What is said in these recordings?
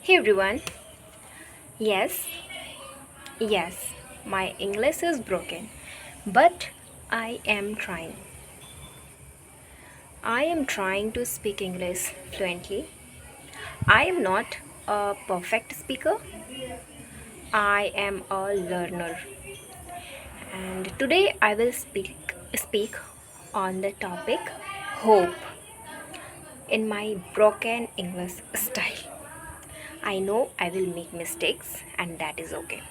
Hey everyone. Yes, yes, my English is broken, but I am trying. I am trying to speak English fluently. I am not a perfect speaker, I am a learner. And today I will speak on the topic hope in my broken English style. I know I will make mistakes and that is okay.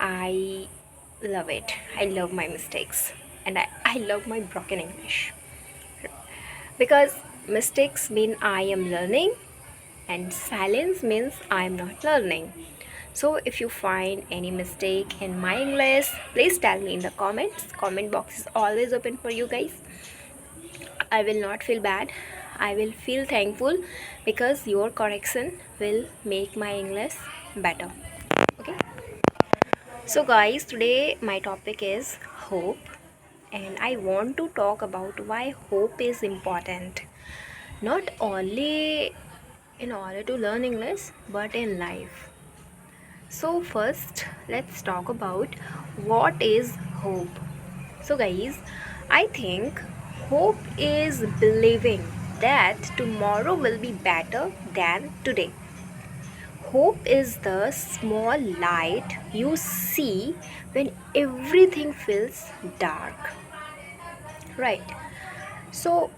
I love it. I love my mistakes and I love my broken English because mistakes mean I am learning and silence means I am not learning. So if you find any mistake in my English, please tell me in the comments. Comment box is always open for you guys. I will not feel bad. I will feel thankful because your correction will make my English better. Okay? So guys, today my topic is hope and I want to talk about why hope is important. Not only in order to learn English but in life. So first, let's talk about what is hope. So guys, I think hope is believing that tomorrow will be better than today. Hope is the small light you see when everything feels dark. Right. So,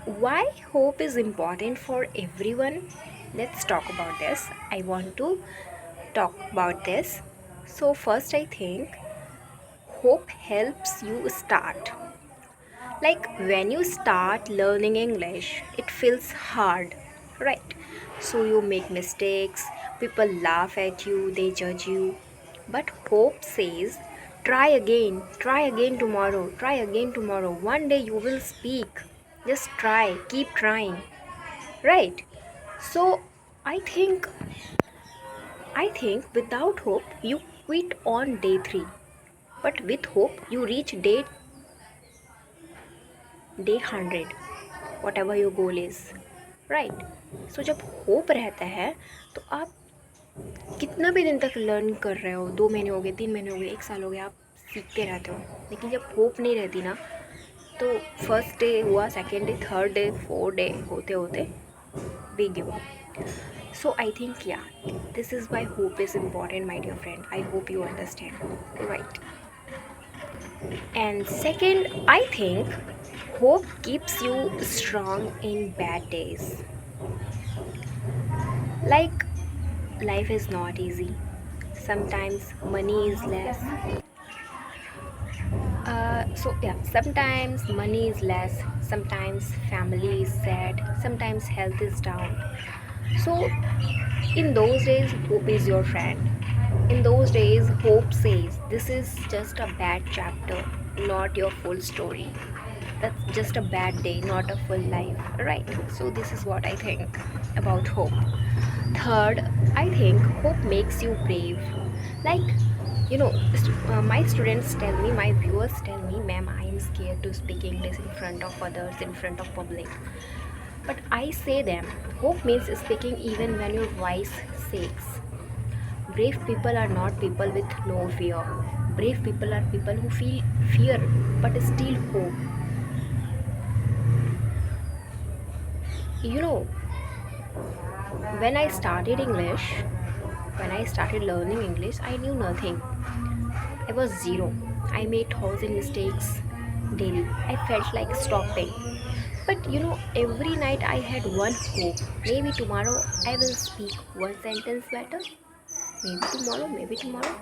why hope is important for everyone? Let's talk about this. I want to talk about this. So, first, I think hope helps you start. Like when you start learning English, it feels hard, right? So you make mistakes, people laugh at you, they judge you. But hope says, try again tomorrow, try again tomorrow. One day you will speak. Just try, keep trying, right? So I think I think without hope you quit on day 3. But with hope you reach day 100, whatever your goal is, right? So जब hope रहता है तो आप कितना भी दिन तक learn कर रहे हो, 2 महीने हो गए, 3 महीने हो गए, 1 साल हो गया, आप सीखते रहते हो. लेकिन जब होप नहीं रहती ना, तो फर्स्ट डे हुआ, second day, third day, fourth day होते होते we give up. So I think yeah, this is why hope is important, my dear friend. I hope you understand, right? And second, I think hope keeps you strong in bad days. Like, life is not easy. Sometimes money is less. Sometimes money is less. Sometimes family is sad. Sometimes health is down. So, in those days, hope is your friend. In those days, hope says, this is just a bad chapter, not your full story. That's just a bad day, not a full life, right? So, this is what I think about hope. Third, I think hope makes you brave. Like, my students tell me, my viewers tell me, ma'am, I am scared to speak English in front of others, in front of public. But I say them, hope means speaking even when your voice shakes. Brave people are not people with no fear. Brave people are people who feel fear but still hope. You know, when I started English, when I started learning English, I knew nothing. I was zero. I made thousand mistakes daily. I felt like stopping. But every night I had one hope. Maybe tomorrow I will speak one sentence better. Maybe tomorrow, maybe tomorrow.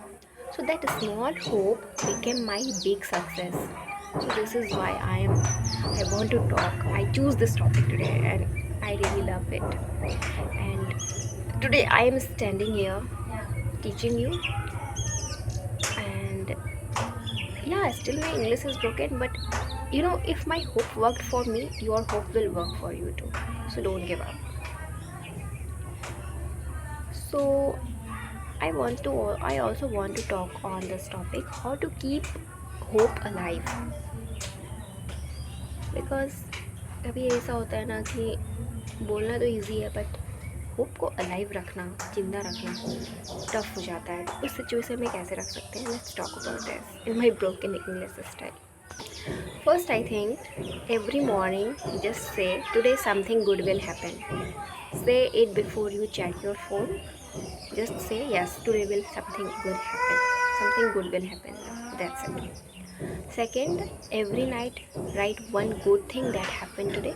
So that small hope became my big success. So this is why I want to talk. I choose this topic today and I really love it. And today I am standing here teaching you, and yeah, still my English is broken, but if my hope worked for me, your hope will work for you too. So don't give up. So I also want to talk on this topic, how to keep hope alive. Because कभी ऐसा होता है ना कि बोलना तो easy है, but hope को अलाइव रखना, जिंदा रखना टफ हो जाता है। तो उस सिचुएशन में कैसे रख सकते हैं, let's talk about this in my broken English style. First I think every morning just say today something good will happen. Say it before you check your phone. Just say yes, today will something good happen. Something good will happen. That's it. Second, every night write one good thing that happened today.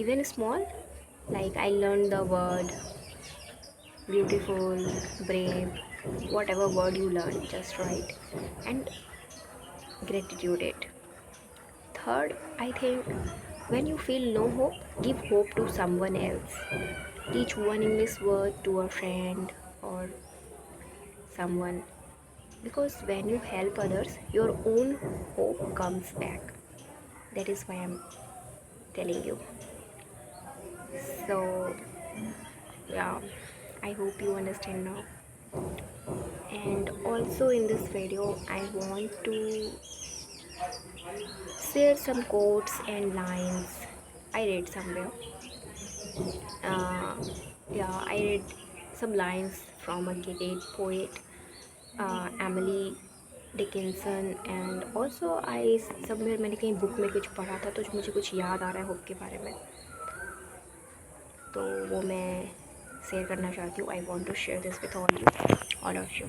Even small, like I learned the word beautiful, brave, whatever word you learn, just write and gratitude it. Third, I think when you feel no hope, give hope to someone else. Teach one English word to a friend or someone, because when you help others, your own hope comes back. That is why I'm telling you. So, yeah, I hope you understand now. And also, in this video, I want to share some quotes and lines I read somewhere. Uh, yeah, I read some lines from a great poet, Emily Dickinson, and also I somewhere मैंने कहीं book में कुछ पढ़ा था, तो मुझे कुछ याद आ रहा है होप के बारे में, तो वो मैं शेयर करना चाहती हूँ। I want to share this with all of you.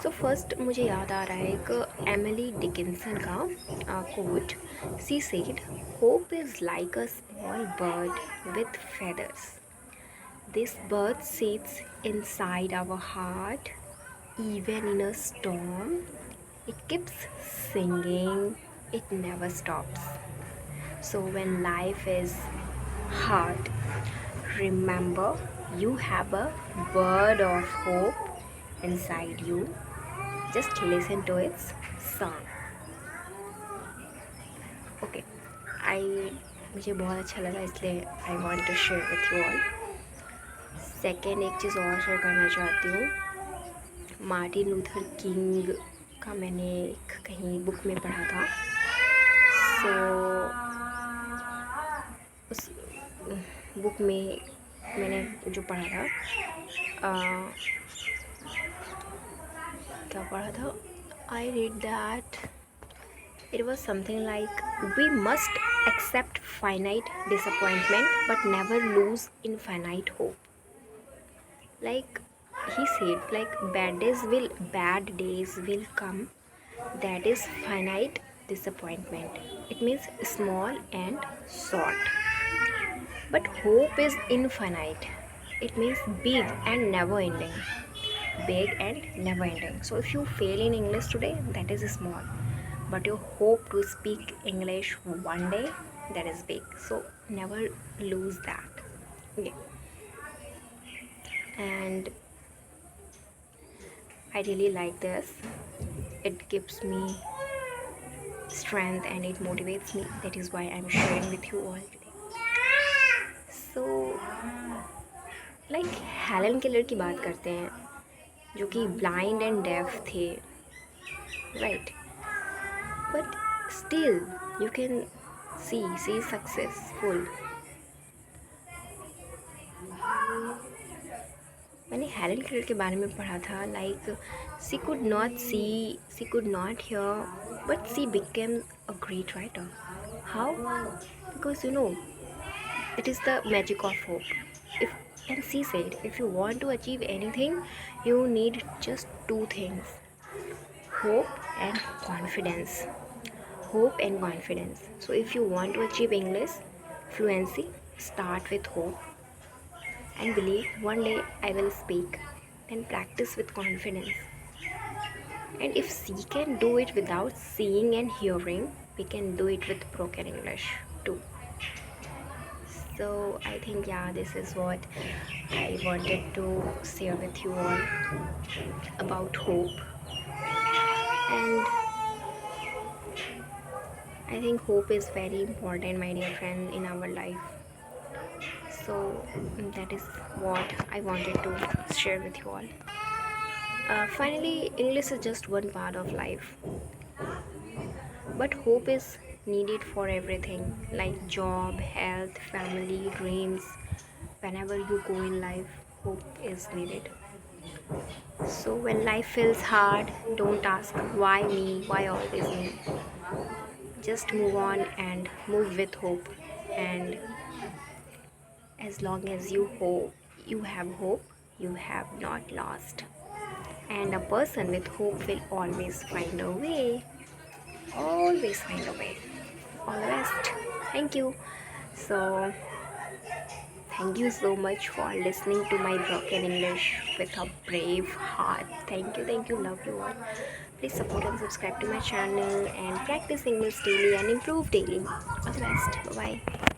So first मुझे याद आ रहा है एक एमिली डिकिंसन का quote. She said, hope is like a small bird with feathers. This bird sits inside our heart even in a storm. It keeps singing, it never stops. So when life is hard, remember you have a bird of hope inside you. Just listen to its song. Okay, मुझे बहुत अच्छा लगा, इसलिए I want to share with you all. Second एक चीज़ और share करना चाहती हूँ। मार्टिन लूथर किंग का मैंने कहीं बुक में पढ़ा था। सो उस बुक में मैंने जो पढ़ा था, क्या पढ़ा था, I read that it was something like, we must accept finite disappointment but never lose infinite hope. Like he said, like bad days will come. That is finite disappointment. It means small and short. But hope is infinite. It means big and never ending. Big and never ending. So if you fail in English today, that is small. But you hope to speak English one day, that is big. So never lose that. Okay. And I really like this. It gives me strength and it motivates me. That is why I'm sharing with you all today. So like Helen Keller की बात करते हैं, जो कि blind and deaf थे, right, but still you can see successful. मैंने Helen Keller के बारे में पढ़ा था, like she could not hear but she became a great writer. How? Because you know it is the magic of hope. And she said, if you want to achieve anything, you need just two things: hope and confidence. Hope and confidence. So if you want to achieve English fluency, start with hope and believe one day I will speak. Then practice with confidence. And if she can do it without seeing and hearing, we can do it with broken English too. So I think, yeah, this is what I wanted to share with you all about hope. And I think hope is very important, my dear friend, in our life. So that is what I wanted to share with you all. Finally, English is just one part of life, but hope is needed for everything, like job, health, family, dreams. whenever you go in life, hope is needed. So when life feels hard, don't ask why me, why always me. Just move on and move with hope. And as long as you have hope, you have not lost. And a person with hope will always find a way. Always find a way. All the best. Thank you. So, thank you so much for listening to my broken English with a brave heart. Thank you, love you all. Please support and subscribe to my channel and practice English daily and improve daily. All the best. Bye bye.